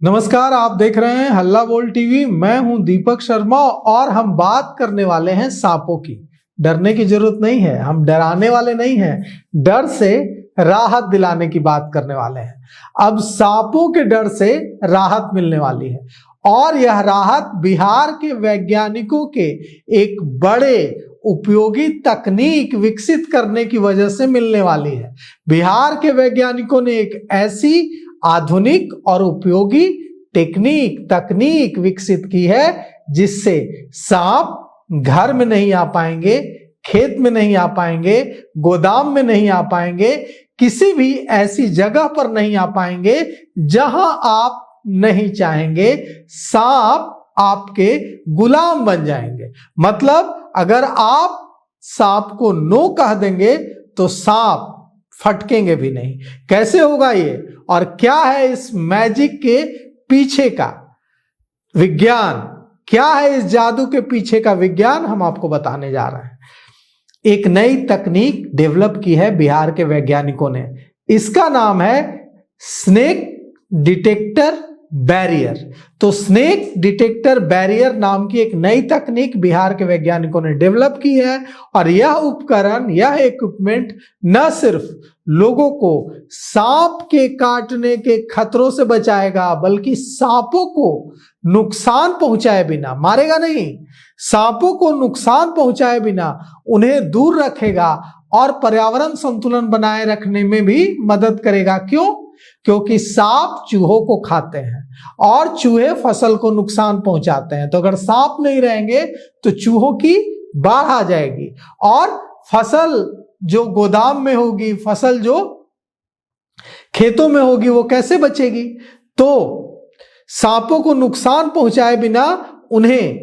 नमस्कार, आप देख रहे हैं हल्ला बोल टीवी। मैं हूं दीपक शर्मा और हम बात करने वाले हैं सांपों की। डरने की जरूरत नहीं है, हम डराने वाले नहीं हैं, डर से राहत दिलाने की बात करने वाले हैं। अब सांपों के डर से राहत मिलने वाली है और यह राहत बिहार के वैज्ञानिकों के एक बड़े उपयोगी तकनीक विकसित करने की वजह से मिलने वाली है। बिहार के वैज्ञानिकों ने एक ऐसी आधुनिक और उपयोगी तकनीक विकसित की है जिससे सांप घर में नहीं आ पाएंगे, खेत में नहीं आ पाएंगे, गोदाम में नहीं आ पाएंगे, किसी भी ऐसी जगह पर नहीं आ पाएंगे जहां आप नहीं चाहेंगे। सांप आपके गुलाम बन जाएंगे। मतलब अगर आप सांप को नो कह देंगे तो सांप फटकेंगे भी नहीं। कैसे होगा ये और क्या है इस मैजिक के पीछे का विज्ञान, क्या है इस जादू के पीछे का विज्ञान, हम आपको बताने जा रहे हैं। एक नई तकनीक डेवलप की है बिहार के वैज्ञानिकों ने। इसका नाम है स्नेक डिटेक्टर बैरियर। तो स्नेक डिटेक्टर बैरियर नाम की एक नई तकनीक बिहार के वैज्ञानिकों ने डेवलप की है और यह उपकरण, यह इक्विपमेंट न सिर्फ लोगों को सांप के काटने के खतरों से बचाएगा बल्कि सांपों को नुकसान पहुंचाए बिना, मारेगा नहीं, सांपों को नुकसान पहुंचाए बिना उन्हें दूर रखेगा और पर्यावरण संतुलन बनाए रखने में भी मदद करेगा। क्यों? क्योंकि सांप चूहों को खाते हैं और चूहे फसल को नुकसान पहुंचाते हैं। तो अगर सांप नहीं रहेंगे तो चूहों की बाढ़ आ जाएगी और फसल जो गोदाम में होगी, फसल जो खेतों में होगी, वो कैसे बचेगी? तो सांपों को नुकसान पहुंचाए बिना उन्हें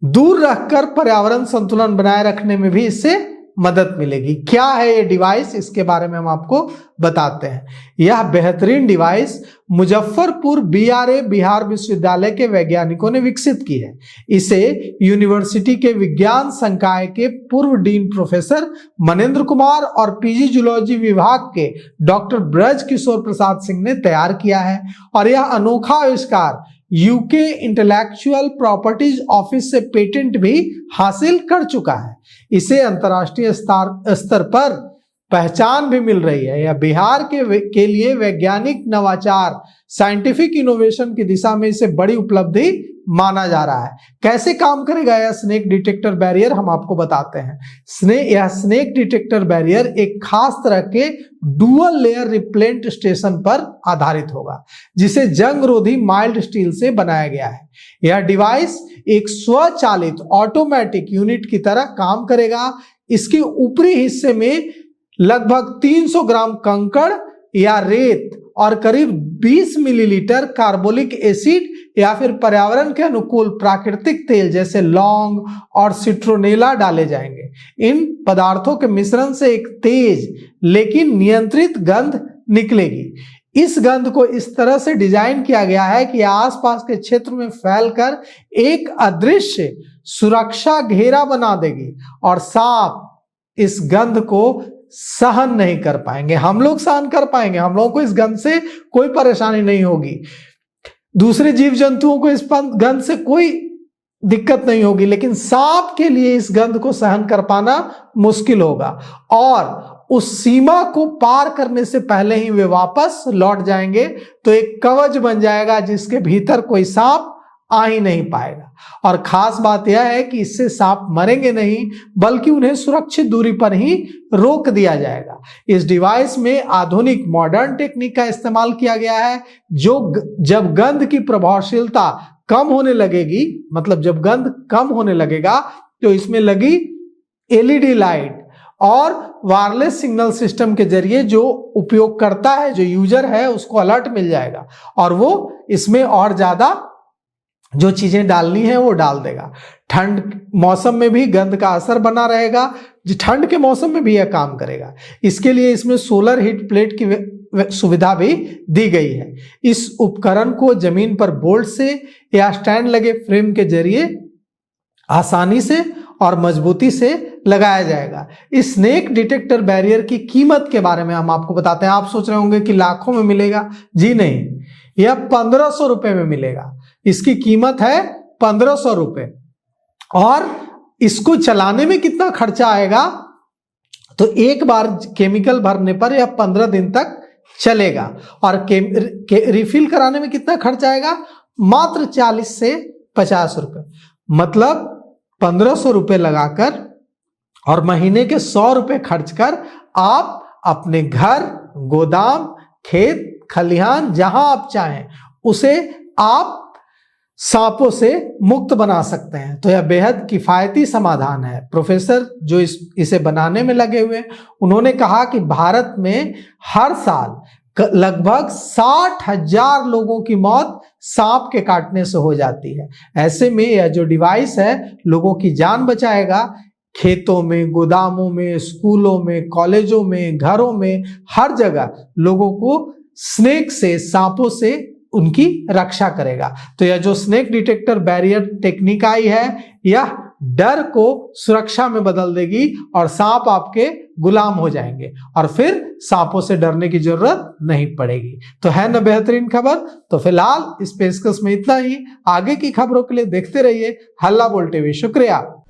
दूर रखकर पर्यावरण संतुलन बनाए रखने में भी इससे मदद मिलेगी। क्या है ये डिवाइस, इसके बारे में हम आपको बताते हैं। यह बेहतरीन डिवाइस मुजफ्फरपुर बीआरए बिहार विश्वविद्यालय के वैज्ञानिकों ने विकसित की है। इसे यूनिवर्सिटी के विज्ञान संकाय के पूर्व डीन प्रोफेसर मनेंद्र कुमार और पीजी जूलॉजी विभाग के डॉक्टर ब्रज किशोर प्रसाद सिंह ने तैयार किया है और यह अनोखा आविष्कार यूके इंटेलेक्चुअल प्रॉपर्टीज ऑफिस से पेटेंट भी हासिल कर चुका है। इसे अंतर्राष्ट्रीय स्तर पर पहचान भी मिल रही है। यह बिहार के लिए वैज्ञानिक नवाचार, साइंटिफिक इनोवेशन की दिशा में इसे बड़ी उपलब्धि माना जा रहा है। कैसे काम करेगा यह स्नेक डिटेक्टर बैरियर, हम आपको बताते हैं। यह स्नेक डिटेक्टर बैरियर एक खास तरह के डुअल लेयर रिप्लेंट स्टेशन पर आधारित होगा जिसे जंग रोधी माइल्ड स्टील से बनाया गया है। यह डिवाइस एक स्वचालित ऑटोमेटिक यूनिट की तरह काम करेगा। इसके ऊपरी हिस्से में लगभग 300 ग्राम कंकड़ या रेत और करीब 20 मिलीलीटर कार्बोलिक एसिड या फिर पर्यावरण के अनुकूल प्राकृतिक तेल जैसे लौंग और सिट्रोनेला डाले जाएंगे। इन पदार्थों के मिश्रण से एक तेज लेकिन नियंत्रित गंध निकलेगी। इस गंध को इस तरह से डिजाइन किया गया है कि आसपास के क्षेत्र में फैलकर एक अदृश्य सुरक्षा घेरा बना देगी और सांप इस गंध को सहन नहीं कर पाएंगे। हम लोग सहन कर पाएंगे, हम लोगों को इस गंध से कोई परेशानी नहीं होगी, दूसरे जीव जंतुओं को इस गंध से कोई दिक्कत नहीं होगी, लेकिन सांप के लिए इस गंध को सहन कर पाना मुश्किल होगा और उस सीमा को पार करने से पहले ही वे वापस लौट जाएंगे। तो एक कवच बन जाएगा जिसके भीतर कोई सांप आ ही नहीं पाएगा। और खास बात यह है कि इससे सांप मरेंगे नहीं बल्कि उन्हें सुरक्षित दूरी पर ही रोक दिया जाएगा। इस डिवाइस में आधुनिक मॉडर्न टेक्निक का इस्तेमाल किया गया है जो जब गंध की प्रभावशीलता कम होने लगेगी, मतलब जब गंध कम होने लगेगा तो इसमें लगी एलईडी लाइट और वायरलेस सिग्नल सिस्टम के जरिए जो उपयोग करता है, जो यूजर है, उसको अलर्ट मिल जाएगा और वो इसमें और ज्यादा जो चीजें डालनी है वो डाल देगा। ठंड मौसम में भी गंध का असर बना रहेगा, ठंड के मौसम में भी यह काम करेगा। इसके लिए इसमें सोलर हीट प्लेट की सुविधा भी दी गई है। इस उपकरण को जमीन पर बोल्ट से या स्टैंड लगे फ्रेम के जरिए आसानी से और मजबूती से लगाया जाएगा। इस स्नेक डिटेक्टर बैरियर की कीमत के बारे में हम आपको बताते हैं। आप सोच रहे होंगे कि लाखों में मिलेगा, जी नहीं, यह 1500 रुपए में मिलेगा। इसकी कीमत है 1500 रुपए। और इसको चलाने में कितना खर्चा आएगा, तो एक बार केमिकल भरने पर यह 15 दिन तक चलेगा। और रिफिल कराने में कितना खर्च आएगा, मात्र 40 से 50 रुपए। मतलब 1500 रुपए लगाकर और महीने के 100 रुपए खर्च कर आप अपने घर, गोदाम, खेत, खलिहान, जहां आप चाहें उसे आप सांपों से मुक्त बना सकते हैं। तो यह बेहद किफायती समाधान है। प्रोफेसर जो इसे बनाने में लगे हुए, उन्होंने कहा कि भारत में हर साल लगभग 60,000 लोगों की मौत सांप के काटने से हो जाती है। ऐसे में यह जो डिवाइस है लोगों की जान बचाएगा। खेतों में, गोदामों में, स्कूलों में, कॉलेजों में, घरों में, हर जगह लोगों को स्नेक से, सांपों से उनकी रक्षा करेगा। तो यह जो स्नेक डिटेक्टर बैरियर टेक्निक आई है, यह डर को सुरक्षा में बदल देगी और सांप आपके गुलाम हो जाएंगे और फिर सांपों से डरने की जरूरत नहीं पड़ेगी। तो है ना बेहतरीन खबर। तो फिलहाल इस पेशकश में इतना ही। आगे की खबरों के लिए देखते रहिए हल्ला बोल टीवी। शुक्रिया।